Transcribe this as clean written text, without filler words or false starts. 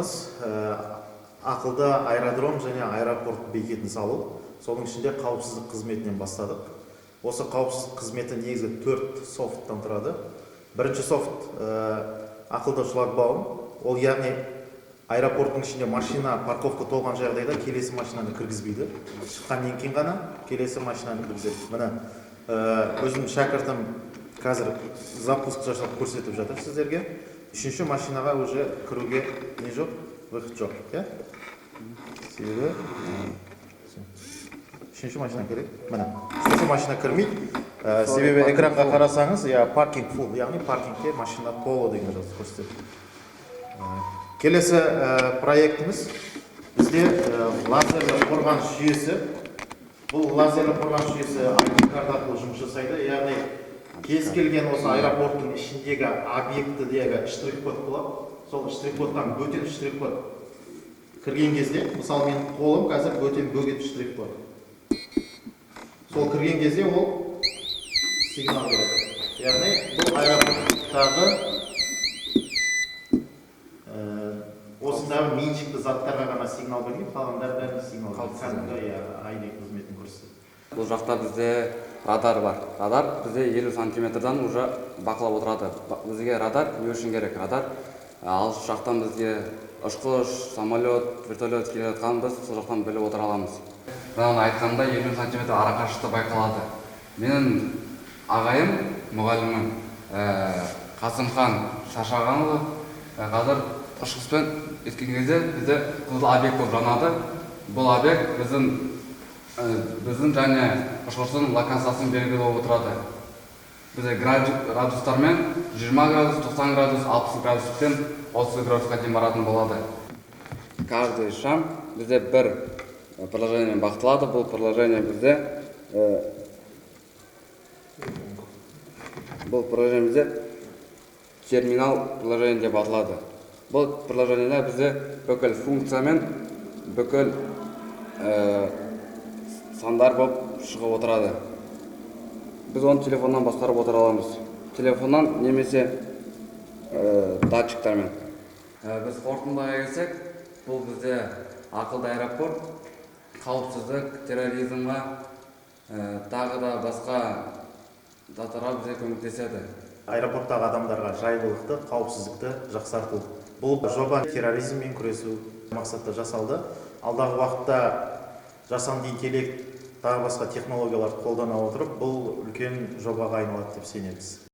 мақсатымыз ақылды аэродром және аэропорт бекетін салу. Соның ішінде қауіпсіздік қызметінен бастадық. Осы қауіпсіздік қызметі негізгі 4 софттан тұрады. Бірінші софт ақылды шлагбаум. Ол яғни аэропорттың ішінде машина парковка толған жағдайда келесі машинаны кіргізбейді. Шыққаннан кейін ғана келесі машинаны кіргізеді. Міне өзім шәкіртім қазір запуск жасап көрсетіп жатыр сіздерге. Үшінші машинаға уже кіруге не жоқ, выход жоқ, иә? Себебі үшінші машина керек. Міне, үшінші машина кірмейді. Себебі экранға қарасаңыз, паркинг фул, яғни паркингте машина толы деген жазып көрсетеді. Келесі проектіміз бізде лазерлі қорғаныс жүйесі. Бұл лазерлі қорғаныс жүйесі ID-карт арқылы жұмыс жасайды. Яғни кез келген осы аэропорттың ішіндегі объектідегі штрих-код болады. Сол штрих-кодтан бөтен штрих-код кірген кезде, мысалы мен қолым қазір бөтен бөгет штрих-код. Сол кірген кезде ол сигнал береді. Яғни бұл аэропорттағы осындағы меншікті заттарға ғана сигнал берген, қалғандарға сигнал берген. ID қызметін көрсетеді. Бұл жақта бізде радар бар. Радар бізде 50 сантиметрдан уже бақылап отырады. Бізге радар не үшін керек? Радар алыс жақтан бізге ұшқыш, самолет, вертолет келе жатқанын біз сол жақтан біліп отыра аламыз. Жаңа айтқанда 50 сантиметр арақашықтықта байқалады. Менің ағайым, мұғалімім Қасымхан Шашағанұлы қазір ұшқышпен өткен кезде бізде қызыл объект болып жанады. Бұл объект біздің және ұшқыштың локациясын белгілі болып отырады. Бізде градустармен 20 градус, 90 градус, 60 градустен 30 градусқа дейін баратын болады. Каждый шам бізде бір приложениемен бағытталады. Бұл приложение бізде терминал приложение деп аталады. Бұл приложениеде бізде бүкіл функциямен бүкіл сандар болып шығып отырады. Біз оны телефоннан басқарып отыра аламыз. Телефоннан немесе датчиктармен. Біз қорытындыға келсек, бұл бізде ақылды аэропорт, қауіпсіздік, терроризмға, тағы да басқа заттарға бізге көмектеседі. Аэропорттағы адамдарға жайлылықты, қауіпсіздікті жақсарту. Бұл жоба терроризммен күресу мақсатта жасалды. Алдағы уақытта жасанды интеллект, тағы басқа технологияларды қолдана отырып, бұл үлкен жобаға айналады деп сенеміз.